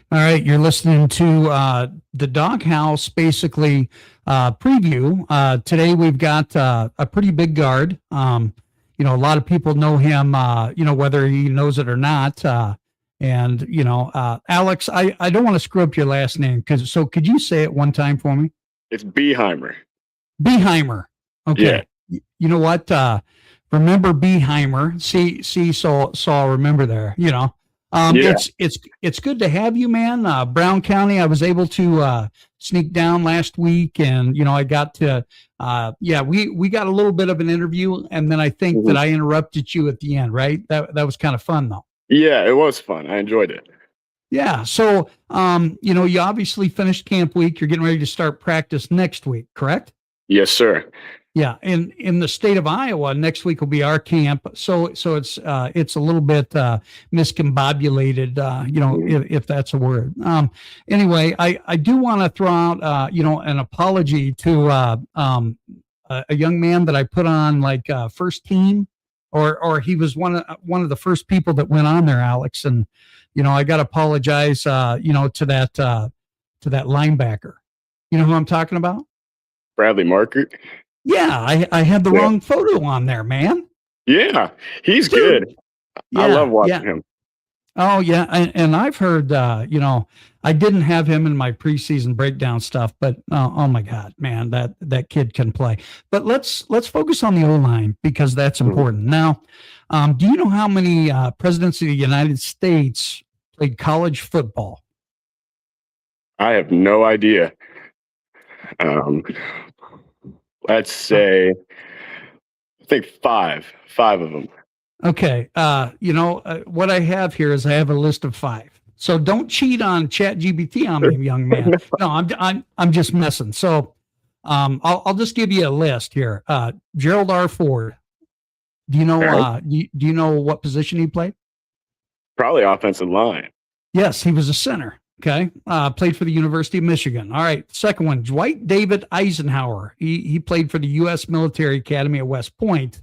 All right, you're listening to the Doghouse, basically preview. Today we've got a pretty big guard. A lot of people know him, whether he knows it or not. Alex, I don't want to screw up your last name, so could you say it one time for me? It's Behymer. Behymer. Okay. Yeah. You know what? Remember Behymer. So I'll remember there, Yeah. It's good to have you, man. Brown County, I was able to sneak down last week, and I got to we got a little bit of an interview, and then I think that I interrupted you at the end, right? That was kind of fun though. Yeah, it was fun. I enjoyed it. Yeah. So you obviously finished camp week. You're getting ready to start practice next week, correct? Yes, sir. Yeah, in the state of Iowa, next week will be our camp. So it's a little bit miscombobulated, if that's a word. Anyway, I do want to throw out an apology to a young man that I put on first team, or he was one of the first people that went on there, Alex, and I got to apologize to that linebacker. You know who I'm talking about? Bradley Markert. Yeah, I had the wrong photo on there, man. Yeah, he's good. Yeah, I love watching him. Oh, yeah, and I've heard, I didn't have him in my preseason breakdown stuff, but oh my God, man, that kid can play. But let's focus on the O-line because that's important. Now, do you know how many presidents of the United States played college football? I have no idea. Let's say, I think five of them. Okay. What I have here is I have a list of 5. So don't cheat on ChatGPT on me, young man. No, I'm just messing. So, I'll just give you a list here. Gerald R. Ford. Do you know, do you know what position he played? Probably offensive line. Yes, he was a center. Okay. Played for the University of Michigan. All right. Second one, Dwight David Eisenhower. He played for the U.S. Military Academy at West Point.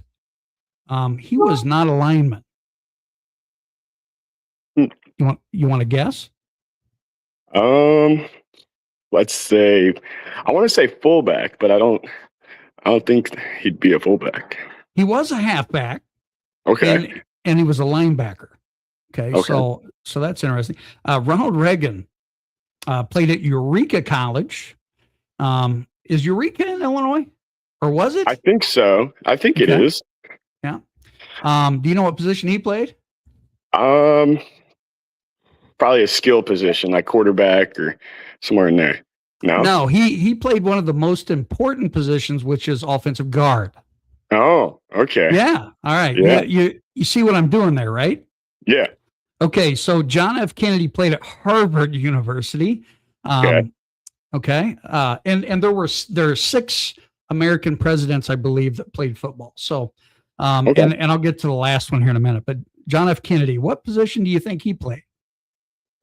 He was not a lineman. You want to guess? Let's say, I want to say fullback, but I don't think he'd be a fullback. He was a halfback. Okay. And he was a linebacker. Okay. So that's interesting. Ronald Reagan played at Eureka College. Is Eureka in Illinois, or was it? I think so. I think it is. Yeah. Do you know what position he played? Probably a skill position, like quarterback or somewhere in there. No, he played one of the most important positions, which is offensive guard. Oh, okay. Yeah. All right. Yeah. You see what I'm doing there, right? Yeah. Okay, so John F. Kennedy played at Harvard University. And there are 6 American presidents, I believe, that played football. So, and I'll get to the last one here in a minute. But John F. Kennedy, what position do you think he played?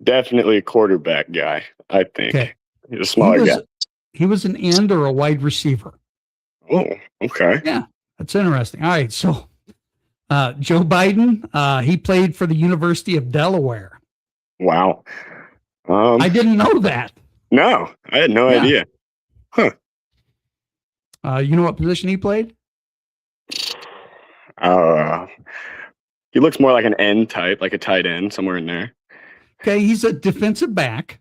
Definitely a quarterback guy, I think. Okay. He's a smaller guy. He was an end or a wide receiver. Oh, okay. Yeah, that's interesting. All right, so Joe Biden, he played for the University of Delaware. Wow. I didn't know that. No, I had no idea. Huh. You know what position he played? He looks more like an end type, like a tight end, somewhere in there. Okay, he's a defensive back.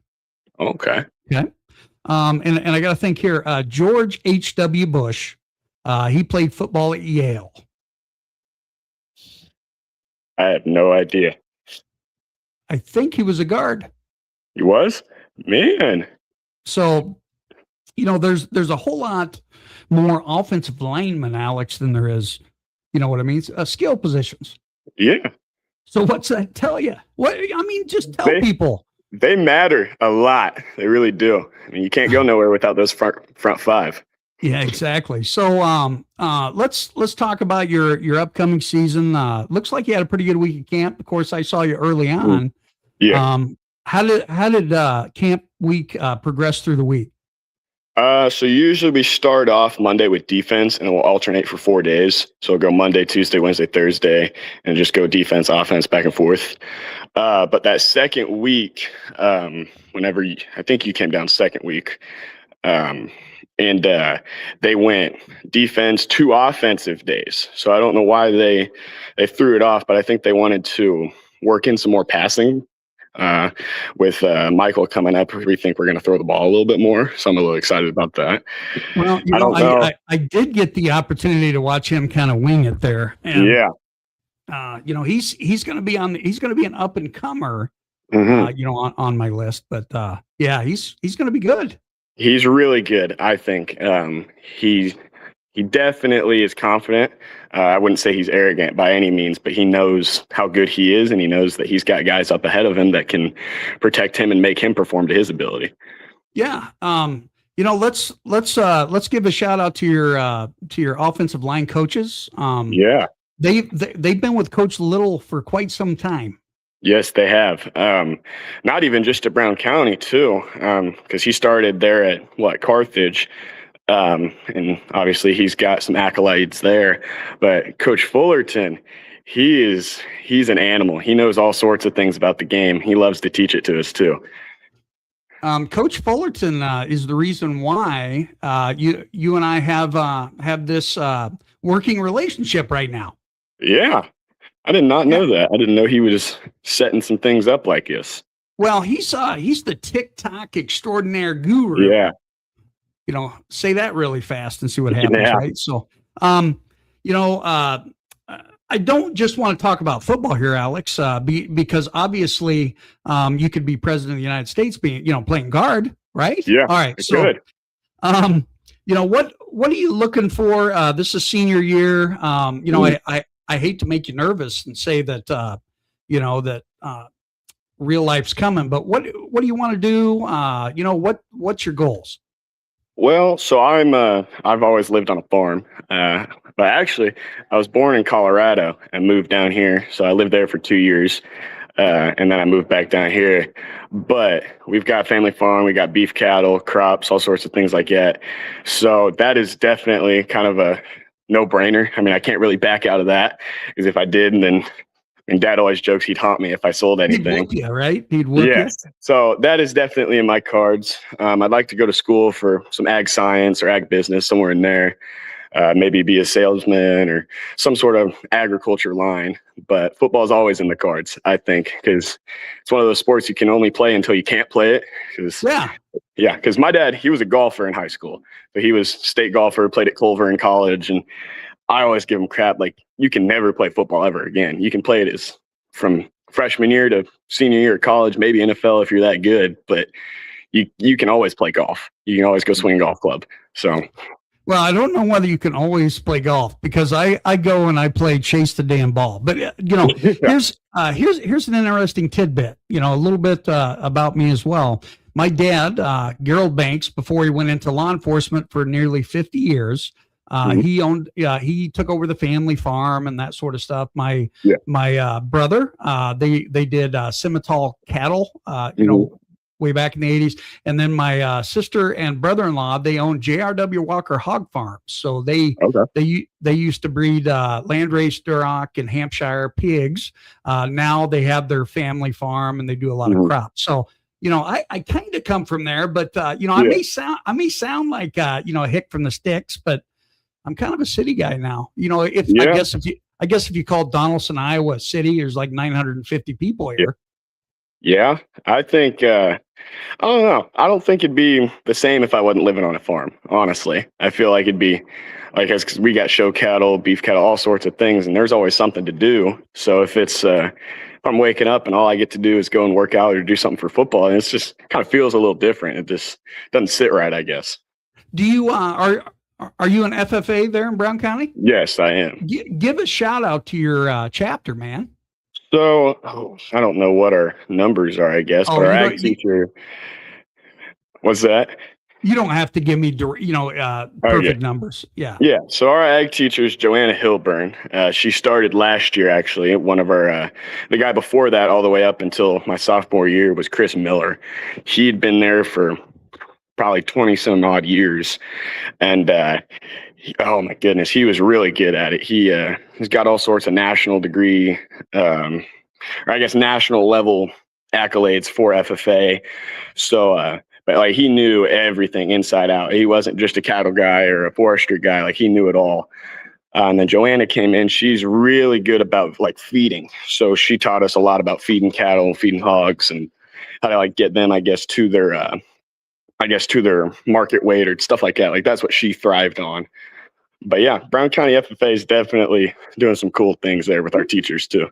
Okay. Okay. And I got to think here, George H.W. Bush, he played football at Yale. I have no idea. I think he was a guard. He was? Man. So, there's a whole lot more offensive linemen, Alex, than there is, you know what I mean? Skill positions. Yeah. So what's that tell you? Just tell people. They matter a lot. They really do. I mean, you can't go nowhere without those front 5. Yeah, exactly. So let's talk about your upcoming season. Looks like you had a pretty good week at camp. Of course, I saw you early on. Yeah. How did camp week progress through the week? So usually we start off Monday with defense, and we'll alternate for 4 days. So we'll go Monday, Tuesday, Wednesday, Thursday, and just go defense, offense, back and forth. But that second week, I think you came down second week, um, and they went defense, 2 offensive days. So I don't know why they threw it off, but I think they wanted to work in some more passing. With Michael coming up, we think we're going to throw the ball a little bit more. So I'm a little excited about that. Well, I don't know. I did get the opportunity to watch him kind of wing it there, and he's going to be he's going to be an up and comer, on my list. But yeah, he's going to be good. He's really good, I think. He definitely is confident. I wouldn't say he's arrogant by any means, but he knows how good he is, and he knows that he's got guys up ahead of him that can protect him and make him perform to his ability. Yeah. Let's give a shout out to your offensive line coaches. They've been with Coach Little for quite some time. Yes, they have. Not even just at Brown County too, because he started there at Carthage. And obviously he's got some accolades there, but Coach Fullerton, he's an animal. He knows all sorts of things about the game. He loves to teach it to us too. Coach Fullerton is the reason why you and I have this working relationship right now. Yeah, I did not know that. I didn't know he was setting some things up like this. Well, he's the TikTok extraordinaire guru. Yeah. Say that really fast and see what happens, right? So, I don't just want to talk about football here, Alex, because obviously you could be president of the United States playing guard, right? Yeah. All right. So, good. What are you looking for? This is senior year. I hate to make you nervous and say that, that real life's coming, but what do you want to do? What's your goals? Well, so I've always lived on a farm, but actually I was born in Colorado and moved down here. So I lived there for 2 years, and then I moved back down here. But we've got a family farm, we got beef cattle, crops, all sorts of things like that. So that is definitely kind of a no-brainer. I mean, I can't really back out of that, because if I did, and Dad always jokes he'd haunt me if I sold anything. He'd whoop you, right? He'd whoop you. So that is definitely in my cards. I'd like to go to school for some ag science or ag business, somewhere in there. Maybe be a salesman or some sort of agriculture line. But football is always in the cards, I think, because it's one of those sports you can only play until you can't play it. Because my dad, he was a golfer in high school. So he was state golfer, played at Culver in college, and I always give him crap. Like, you can never play football ever again. You can play it as from freshman year to senior year of college, maybe NFL if you're that good, but you can always play golf. You can always go swing a golf club. So, well, I don't know whether you can always play golf, because I go and I play chase the damn ball. But here's an interesting tidbit. A little bit about me as well. My dad, Gerald Banks, before he went into law enforcement for nearly 50 years. He took over the family farm and that sort of stuff. My brother, they did Simmental cattle, way back in the 80s. And then my sister and brother-in-law, they owned JRW Walker hog farms. So they used to breed landrace Duroc and Hampshire pigs. Now they have their family farm and they do a lot of crops. So, I kind of come from there, but I may sound like a hick from the sticks, but I'm kind of a city guy now. I guess if you call Donaldson, Iowa, a city, there's like 950 people here. Yeah, I think I don't know. I don't think it'd be the same if I wasn't living on a farm. Honestly, I feel like it'd be like, because we got show cattle, beef cattle, all sorts of things, and there's always something to do. So if I'm waking up and all I get to do is go and work out or do something for football, and it's just kind of feels a little different. It just doesn't sit right, I guess. Do you are you an FFA there in Brown County? Yes, I am. Give a shout out to your chapter, man. So I don't know what our numbers are, I guess, but our ag teacher. What's that? You don't have to give me, perfect numbers. Yeah. Yeah. So our ag teacher is Joanna Hilburn. She started last year, actually. One of our, the guy before that, all the way up until my sophomore year, was Chris Miller. He'd been there for probably 20 some odd years. And, oh my goodness, he was really good at it. He's got all sorts of national degree or I guess national level accolades for FFA. So, but like he knew everything inside out. He wasn't just a cattle guy or a forestry guy. Like he knew it all. And then Joanna came in. She's really good about like feeding. So she taught us a lot about feeding cattle, feeding hogs, and how to like get them, I guess, to their market weight or stuff like that. Like that's what she thrived on. But yeah, Brown County FFA is definitely doing some cool things there with our teachers too.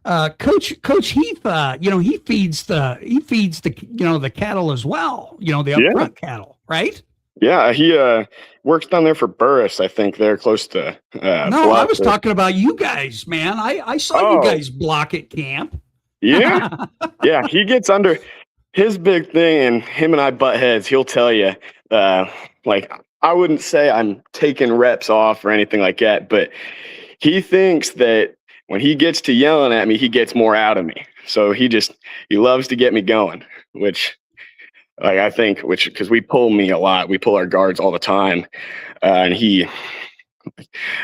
Coach Heath, he feeds the the cattle as well, the upfront cattle, right? Yeah, he works down there for Burris, I think. They're close to No, I was talking about you guys, man. I saw you guys block at camp. Yeah. Yeah, he gets under his big thing, and him and I butt heads. He'll tell you, like, I wouldn't say I'm taking reps off or anything like that, but he thinks that when he gets to yelling at me, he gets more out of me. So he loves to get me going, which like I think, because we pull me a lot, we pull our guards all the time, and I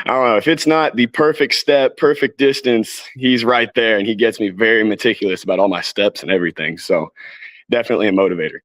don't know, if it's not the perfect step, perfect distance, he's right there, and he gets me very meticulous about all my steps and everything. So definitely a motivator.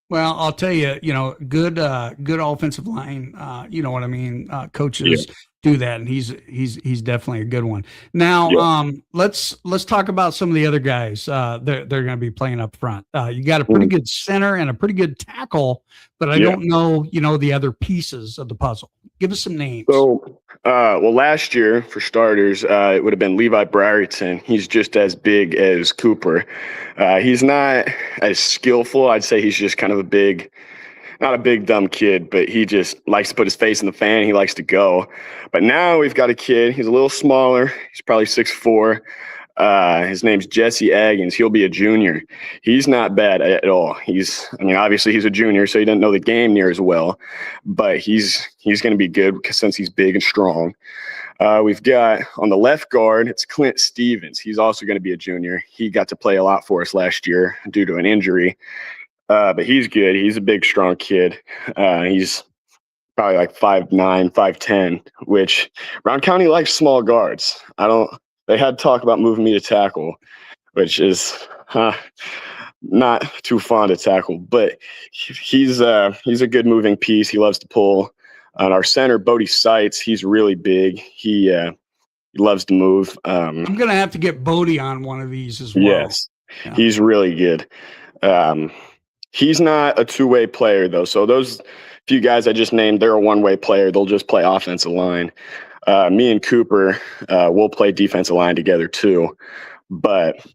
Well, I'll tell you, good offensive line. You know what I mean? Coaches do that, and he's definitely a good one. Now, let's talk about some of the other guys. They're going to be playing up front. You got a pretty good center and a pretty good tackle, but I don't know, the other pieces of the puzzle. Give us some names. So, well, last year for starters, it would have been Levi Brereton. He's just as big as Cooper. He's not as skillful. I'd say he's just kind of not a big dumb kid, but he just likes to put his face in the fan. He likes to go. But now we've got a kid. He's a little smaller. He's probably 6'4". His name's Jesse Aggins. He'll be a junior. He's not bad at all. Obviously he's a junior, so he doesn't know the game near as well, but he's going to be good since he's big and strong. We've got on the left guard, it's Clint Stevens. He's also going to be a junior. He got to play a lot for us last year due to an injury. But he's good. He's a big, strong kid. He's probably like 5'9", 5'10", which Brown County likes small guards. They had talk about moving me to tackle, which is not too fond of tackle, but he's a good moving piece. He loves to pull. On our center, Bodie Seitz, he's really big. He loves to move. I'm going to have to get Bodie on one of these as well. Yes, he's really good. He's not a two-way player, though. So those few guys I just named, they're a one-way player. They'll just play offensive line. Me and Cooper will play defensive line together, too. But,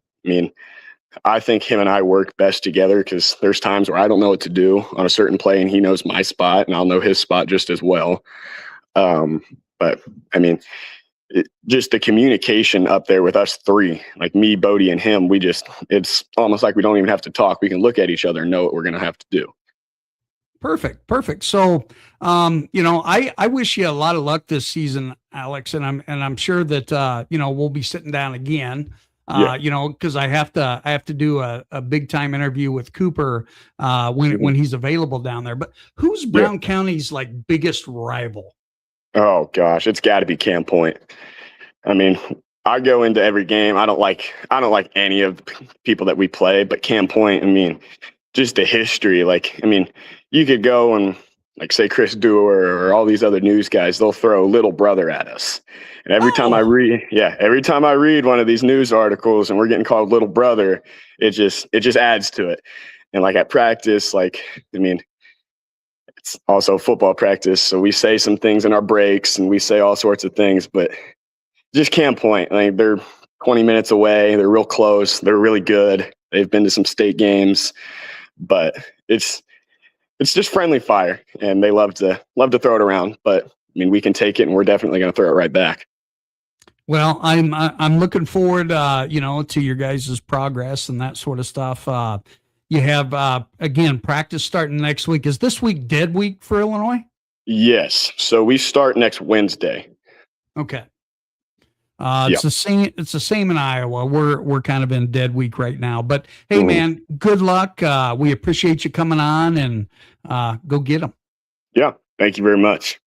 I think him and I work best together because there's times where I don't know what to do on a certain play, and he knows my spot, and I'll know his spot just as well. But, just the communication up there with us three, like me, Bodie, and him, it's almost like we don't even have to talk. We can look at each other and know what we're going to have to do. Perfect. So, I wish you a lot of luck this season, Alex, and I'm sure that, we'll be sitting down again, because I have to do a big time interview with Cooper, when he's available down there. But who's Brown County's like biggest rival? Oh gosh, it's got to be Camp Point. I go into every game. I don't like any of the people that we play, but Camp Point, just the history. You could go and say Chris Dewar or all these other news guys, they'll throw little brother at us. And every time I read one of these news articles and we're getting called little brother, it just adds to it. And at practice, it's also football practice. So we say some things in our breaks and we say all sorts of things, but just Camp Point. They're 20 minutes away. They're real close. They're really good. They've been to some state games, but it's just friendly fire, and they love to throw it around. But we can take it, and we're definitely going to throw it right back. Well, I'm looking forward, to your guys' progress and that sort of stuff. You have again practice starting next week. Is this week dead week for Illinois? Yes. So we start next Wednesday. Okay. It's the same. It's the same in Iowa. We're kind of in dead week right now. But hey, man, good luck. We appreciate you coming on, and go get them. Yeah. Thank you very much.